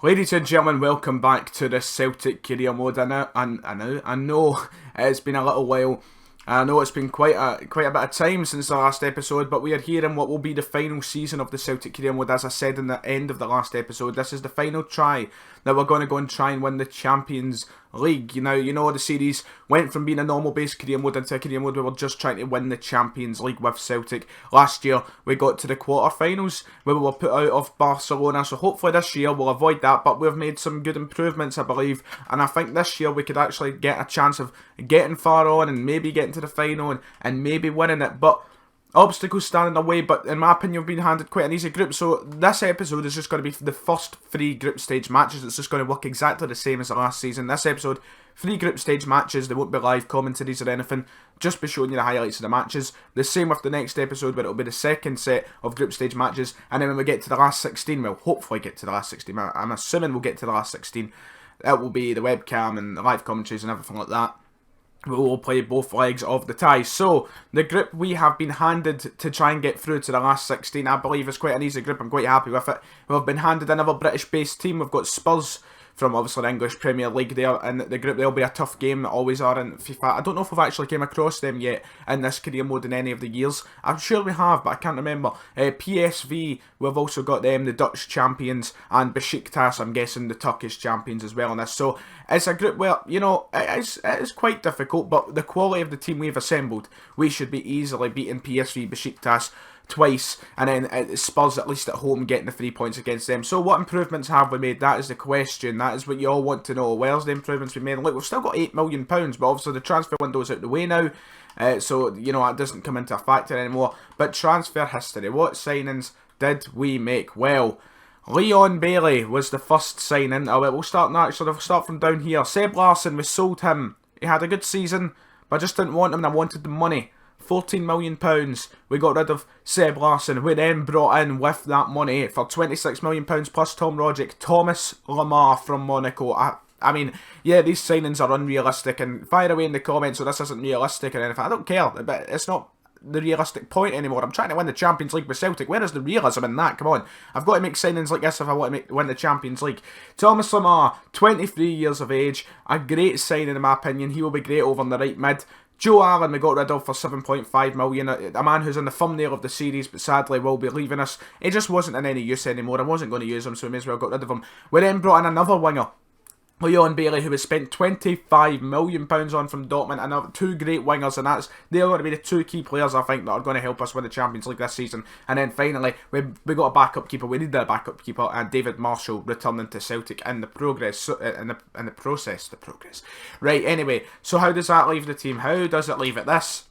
Ladies and gentlemen, welcome back to the Celtic career mode. I know it's been a little while. I know it's been quite a bit of time since the last episode, but we are here in what will be the final season of the Celtic career mode. As I said in the end of the last episode, this is the final try that we're going to go and try and win the Champions League. You know the series went from being a normal base career mode into a career mode where we're just trying to win the Champions League with Celtic. Last year we got to the quarter-finals where we were put out of Barcelona, so hopefully this year we'll avoid that, but we've made some good improvements, I believe, and I think this year we could actually get a chance of getting far on and maybe getting to the final and maybe winning it. But obstacles stand in the way, but in my opinion we've been handed quite an easy group. So this episode is just going to be the first 3 group stage matches. It's just going to work exactly the same as the last season. This episode, 3 group stage matches. There won't be live commentaries or anything, just be showing you the highlights of the matches. The same with the next episode, where it'll be the second set of group stage matches, and then when we get to the last 16, we'll hopefully get to the last 16. I'm assuming we'll get to the last 16. It will be the webcam and the live commentaries and everything like that. We will play both legs of the tie. So, the group we have been handed to try and get through to the last 16, I believe is quite an easy group. I'm quite happy with it. We've been handed another British-based team. We've got Spurs from obviously the English Premier League there in the group. They'll be a tough game, that always are in FIFA. I don't know if we've actually came across them yet in this career mode in any of the years. I'm sure we have, but I can't remember. PSV, we've also got them, the Dutch champions, and Besiktas, I'm guessing the Turkish champions as well in this. So it's a group where, you know, it is quite difficult, but the quality of the team we've assembled, we should be easily beating PSV, Besiktas twice, and then Spurs at least at home getting the 3 points against them. So what improvements have we made? That is the question. That is what you all want to know. Where's the improvements we made? Look, we've still got £8 million, but obviously the transfer window is out the way now, so you know that doesn't come into a factor anymore. But transfer history, what signings did we make? Well, Leon Bailey was the first signing. We'll start now, so we'll start from down here. Seb Larsson, we sold him. He had a good season, but I just didn't want him and I wanted the money. £14 million. We got rid of Seb Larsson. We then brought in, with that money, for £26 million plus Tom Rogic, Thomas Lemar from Monaco. I mean, yeah, these signings are unrealistic, and fire away in the comments so this isn't realistic or anything. I don't care, but it's not the realistic point anymore. I'm trying to win the Champions League with Celtic. Where is the realism in that? Come on. I've got to make signings like this if I want to win the Champions League. Thomas Lemar, 23 years of age. A great signing in my opinion. He will be great over in the right mid. Joe Allen we got rid of for £7.5 million, a man who's in the thumbnail of the series but sadly will be leaving us. He just wasn't in any use anymore. I wasn't going to use him, so we may as well got rid of him. We then brought in another winger, Leon Bailey, who was spent £25 million on from Dortmund, and 2 great wingers, and they're going to be the 2 key players I think that are going to help us win the Champions League this season. And then finally, we got a backup keeper. We needed a backup keeper, and David Marshall returning to Celtic in the progress, in the process. Right, anyway, so how does that leave the team? How does it leave it? This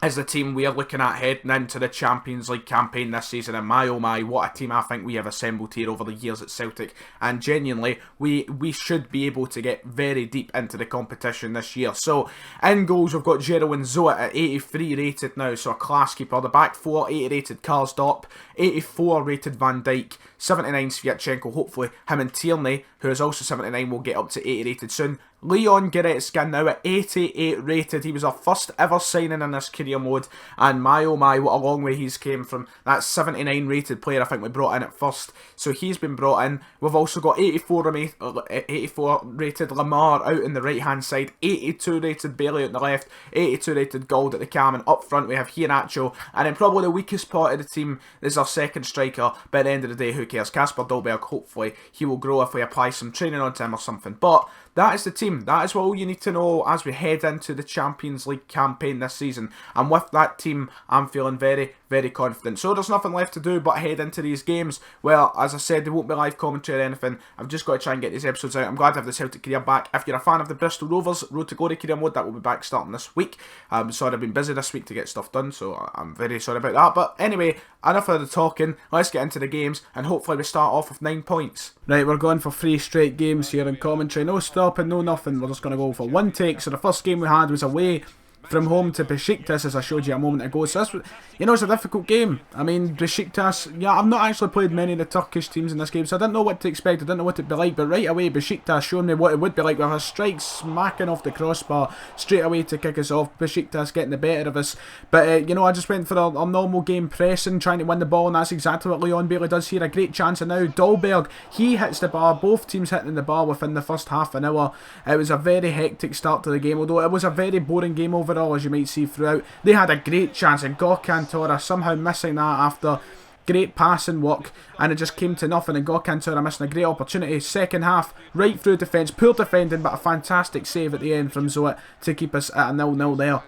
is the team we are looking at heading into the Champions League campaign this season, and my oh my, what a team I think we have assembled here over the years at Celtic, and genuinely, we should be able to get very deep into the competition this year. So, in goals, we've got Jerwin Zoet at 83 rated now, so a class keeper. The back 4, 80 rated Karsdorp, 84 rated Van Dijk, 79 Sviatchenko, hopefully him and Tierney, who is also 79, will get up to 80 rated soon. Leon Goretzka now at 88 rated. He was our first ever signing in this career mode, and my oh my, what a long way he's came from that 79 rated player I think we brought in at first. So he's been brought in. We've also got 84 rated Lemar out in the right hand side, 82 rated Bailey out the left, 82 rated Gold at the cam, and up front we have Iheanacho, and then probably the weakest part of the team is our second striker, but at the end of the day, who cares? Kasper Dolberg, hopefully he will grow if we apply some training onto him or something. But that is the team. That is what all you need to know as we head into the Champions League campaign this season. And with that team, I'm feeling very, very confident. So there's nothing left to do but head into these games. Well, as I said, there won't be live commentary or anything. I've just got to try and get these episodes out. I'm glad to have the Celtic career back. If you're a fan of the Bristol Rovers Road to Glory career mode, that will be back starting this week. Sorry, I've been busy this week to get stuff done, so I'm very sorry about that. But anyway, enough of the talking. Let's get into the games, and hopefully we start off with 9 points. Right, we're going for 3 straight games here in commentary. No stopping, no nothing. We're just going to go for one take. So the first game we had was away from home to Besiktas, as I showed you a moment ago. So that's, it's a difficult game. I mean, Besiktas, I've not actually played many of the Turkish teams in this game, so I didn't know what to expect, I didn't know what it'd be like, but right away, Besiktas showed me what it would be like, with a strike smacking off the crossbar straight away to kick us off. Besiktas getting the better of us. But, I just went for a normal game, pressing, trying to win the ball, and that's exactly what Leon Bailey does here. A great chance, and now Dolberg, he hits the bar, both teams hitting the bar within the first half an hour. It was a very hectic start to the game, although it was a very boring game overall, as you might see throughout. They had a great chance, and Gökhan Torre somehow missing that after great passing work, and it just came to nothing, and Gökhan Torre missing a great opportunity. Second half, right through defence, poor defending, but a fantastic save at the end from Zoet to keep us at a 0-0 there.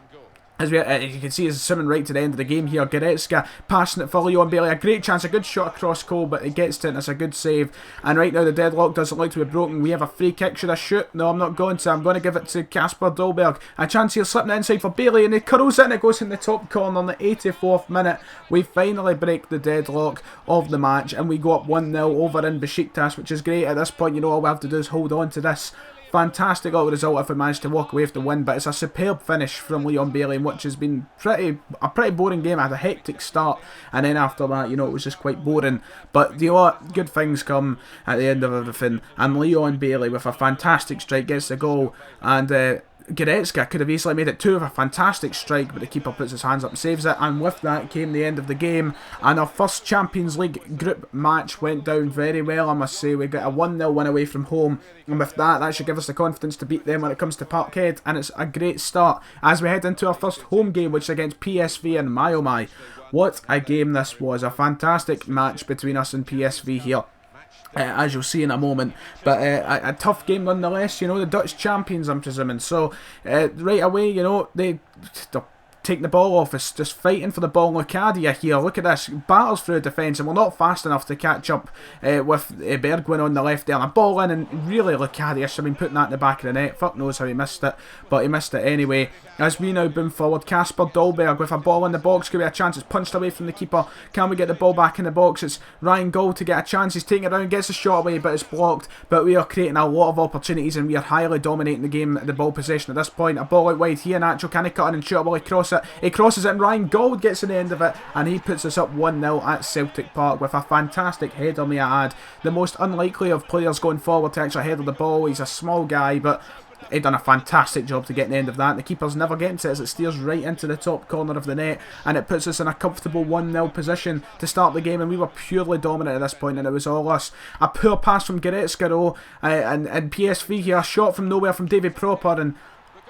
As you can see, it's swimming right to the end of the game here. Goretzka passing it for Leon Bailey. A great chance, a good shot across goal, but it gets to it and it's a good save. And right now the deadlock doesn't look to be broken. We have a free kick. Should I shoot? No, I'm not going to. I'm going to give it to Kasper Dolberg. A chance here slipping inside for Bailey, and he curls it and it goes in the top corner on the 84th minute. We finally break the deadlock of the match and we go up 1-0 over in Besiktas, which is great. At this point, all we have to do is hold on to this fantastic little result if we manage to walk away with the win. But it's a superb finish from Leon Bailey, which has been a pretty boring game. I had a hectic start, and then after that, it was just quite boring. But you know what? Good things come at the end of everything, and Leon Bailey with a fantastic strike gets the goal, and Goretzka could have easily made it 2 with a fantastic strike, but the keeper puts his hands up and saves it, and with that came the end of the game, and our first Champions League group match went down very well, I must say. We got a 1-0 win away from home, and with that should give us the confidence to beat them when it comes to Parkhead, and it's a great start as we head into our first home game, which is against PSV, and my oh my, what a game this was. A fantastic match between us and PSV here. As you'll see in a moment, but a tough game nonetheless. The Dutch champions, I'm presuming. So right away, they're taking the ball off us, just fighting for the ball. Locadia here, look at this, battles through the defence, and we're not fast enough to catch up with Bergwijn on the left there. And a ball in, and really Locadia should have been putting that in the back of the net. Fuck knows how he missed it, but he missed it anyway. As we now boom forward, Kasper Dolberg with a ball in the box, could be a chance. It's punched away from the keeper. Can we get the ball back in the box? It's Ryan Gold to get a chance. He's taking it down, gets a shot away, but it's blocked. But we are creating a lot of opportunities, and we are highly dominating the game, the ball possession at this point. A ball out wide here, Nacho, can he cut in and shoot? Will he cross it? He crosses it, and Ryan Gold gets in the end of it, and he puts us up 1-0 at Celtic Park with a fantastic header, may I add. The most unlikely of players going forward to actually header the ball. He's a small guy, but he done a fantastic job to get the end of that. The keeper's never getting to it as it steers right into the top corner of the net, and it puts us in a comfortable 1-0 position to start the game, and we were purely dominant at this point, and it was all us. A poor pass from Goretzka though, and PSV here, a shot from nowhere from David Proper, and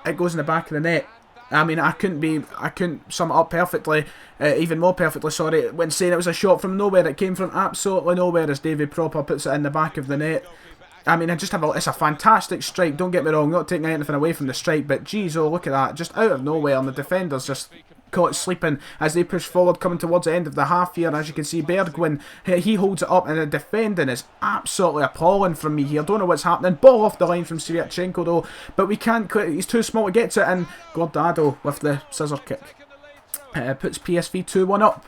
it goes in the back of the net. I mean, I couldn't sum it up perfectly, even more perfectly, sorry, when saying it was a shot from nowhere. It came from absolutely nowhere as David Proper puts it in the back of the net. I mean, it's a fantastic strike, don't get me wrong, not taking anything away from the strike, but geez, oh, look at that, just out of nowhere, and the defenders just caught sleeping as they push forward, coming towards the end of the half here. As you can see, Bergwijn, he holds it up, and the defending is absolutely appalling from me here. Don't know what's happening. Ball off the line from Sviatchenko though, but we can't quit. He's too small to get to it, and Gordado with the scissor kick puts PSV 2-1 up.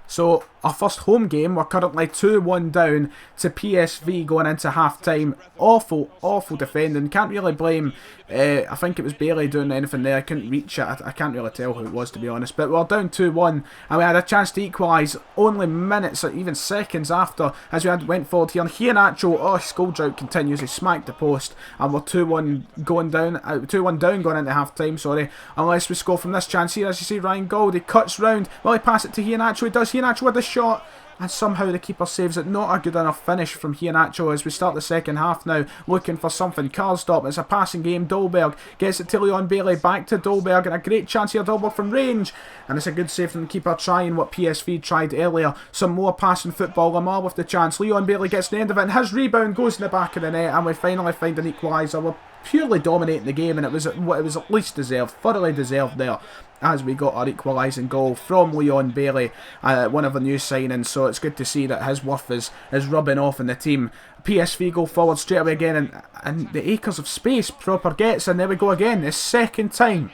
So our first home game, we're currently 2-1 down to PSV going into half time. Awful defending. Can't really blame, I think it was Bailey doing anything there. I couldn't reach it. I can't really tell who it was, to be honest. But we're down 2-1, and we had a chance to equalise only minutes or even seconds after, as we went forward here. And Nacho, his goal drought continues. He smacked the post, and we're 2-1 going down. 2-1 down going into half time, sorry. Unless we score from this chance here. As you see, Ryan Gold, he cuts round. Will he pass it to Nacho? He does. Nacho with the shot, and somehow the keeper saves it. Not a good enough finish from Nacho as we start the second half now, looking for something. Karlstorp, it's a passing game. Dolberg gets it to Leon Bailey, back to Dolberg, and a great chance here, Dolberg from range, and it's a good save from the keeper, trying what PSV tried earlier. Some more passing football. Lamar with the chance. Leon Bailey gets the end of it, and his rebound goes in the back of the net, and we finally find an equaliser. We're purely dominating the game, and it was at least deserved, thoroughly deserved there, as we got our equalising goal from Leon Bailey, one of the new signings. So it's good to see that his worth is rubbing off in the team. PSV go forward straight away again, and the acres of space Proper gets, and there we go again. The second time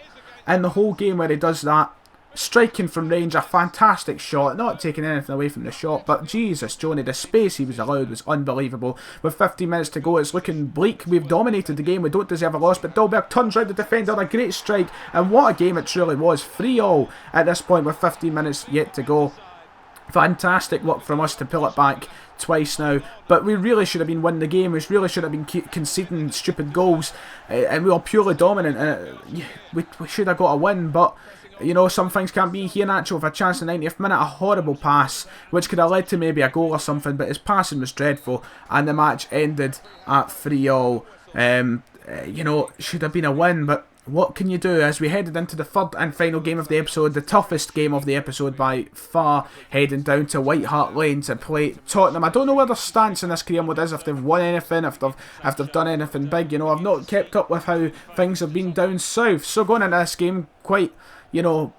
in the whole game where he does that. striking from range, a fantastic shot, not taking anything away from the shot, but Jesus, Johnny, the space he was allowed was unbelievable. With 15 minutes to go, it's looking bleak. We've dominated the game, we don't deserve a loss, but Dolberg turns round the defender, a great strike, and what a game it truly was. 3-3 at this point with 15 minutes yet to go. Fantastic work from us to pull it back twice now, but we really should have been winning the game. We really should have been conceding stupid goals, and we were purely dominant. We should have got a win, but you know, some things can't be. Here Nacho with a chance in the 90th minute, a horrible pass which could have led to maybe a goal or something, but his passing was dreadful, and the match ended at 3-3. You know, should have been a win, but what can you do? As we headed into the third and final game of the episode, the toughest game of the episode by far, heading down to White Hart Lane to play Tottenham. I don't know where their stance in this career mode is, if they've won anything, if they've done anything big. You know, I've not kept up with how things have been down south. So going into this game, quite, you know,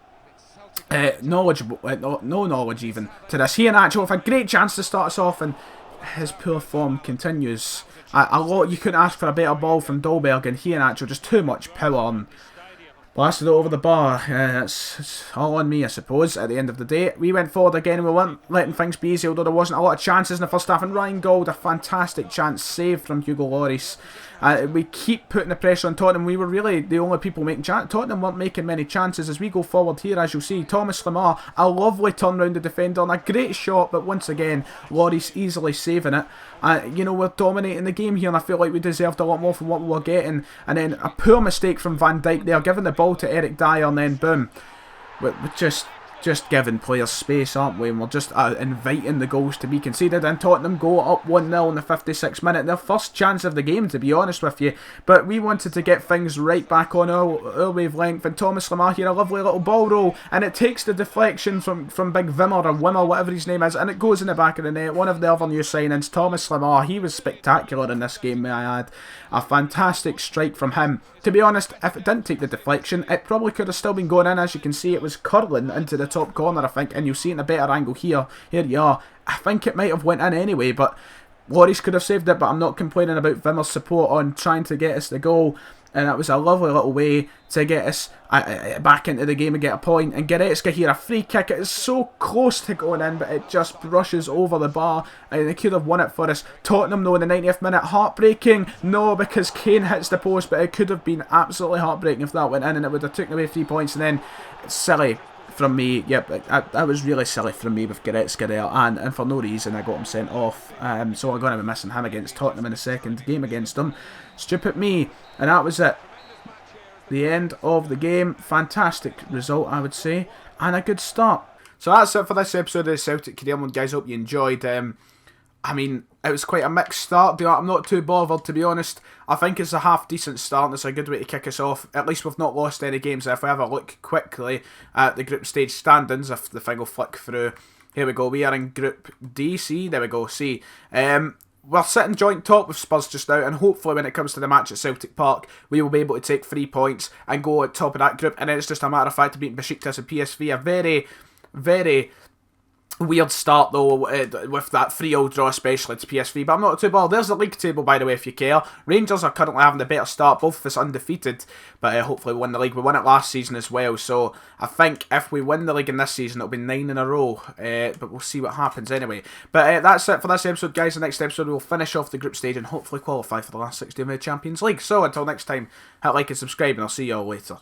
knowledgeable, no knowledge even to this. Here Nacho with a great chance to start us off, and his poor form continues. You couldn't ask for a better ball from Dolberg, and here Nacho just too much power and blasted it over the bar. It's all on me, I suppose. At the end of the day, we went forward again. We weren't letting things be easy, although there wasn't a lot of chances in the first half. And Ryan Gold, a fantastic chance saved from Hugo Lloris. We keep putting the pressure on Tottenham. We were really the only people making chances. Tottenham weren't making many chances as we go forward here, as you'll see. Thomas Lemar, a lovely turn round the defender and a great shot, but once again, Lloris easily saving it. You know, we're dominating the game here, and I feel like we deserved a lot more from what we were getting. And then a poor mistake from Van Dijk there, giving the ball to Eric Dyer, and then boom. We're just giving players space, aren't we? And we're just inviting the goals to be conceded, and Tottenham go up 1-0 in the 56th minute. Their first chance of the game, to be honest with you. But we wanted to get things right back on our wavelength, and Thomas Lemar here, a lovely little ball roll, and it takes the deflection from Big Wimmer, or Wimmer, whatever his name is, and it goes in the back of the net. One of the other new signings, Thomas Lemar, he was spectacular in this game, may I add. A fantastic strike from him. To be honest, if it didn't take the deflection, it probably could have still been going in. As you can see, it was curling into the top corner, I think, and you'll see it in a better angle here. Here you are. I think it might have went in anyway, but Lloris could have saved it, but I'm not complaining about Wimmer's support on trying to get us the goal. And that was a lovely little way to get us back into the game and get a point. And Goretzka here, a free kick. It is so close to going in, but it just brushes over the bar. And they could have won it for us. Tottenham, though, in the 90th minute. Heartbreaking. No, because Kane hits the post, but it could have been absolutely heartbreaking if that went in, and it would have taken away 3 points. And then, silly from me. Yep, that was really silly from me with Goretzka there. And for no reason, I got him sent off. So I'm going to be missing him against Tottenham in the second game against them. Stupid me. And that was it. The end of the game. Fantastic result, I would say. And a good start. So that's it for this episode of the Celtic Career Mode, guys. Hope you enjoyed. I mean, it was quite a mixed start. I'm not too bothered, to be honest. I think it's a half decent start, and it's a good way to kick us off. At least we've not lost any games. If we have a look quickly at the group stage standings, if the thing will flick through. Here we go. We are in Group D, C. There we go, C. We're sitting joint top with Spurs just now, and hopefully when it comes to the match at Celtic Park, we will be able to take 3 points and go at top of that group. And then it's just a matter of fact of beating Besiktas and PSV. A very, very weird start, though, with that 3-0 draw, especially to PSV. But I'm not too bothered. There's the league table, by the way, if you care. Rangers are currently having the better start, both of us undefeated. But hopefully we win the league. We won it last season as well. So I think if we win the league in this season, it'll be 9 in a row. But we'll see what happens anyway. But that's it for this episode, guys. The next episode, we'll finish off the group stage and hopefully qualify for the last 16 of the Champions League. So until next time, hit like and subscribe, and I'll see you all later.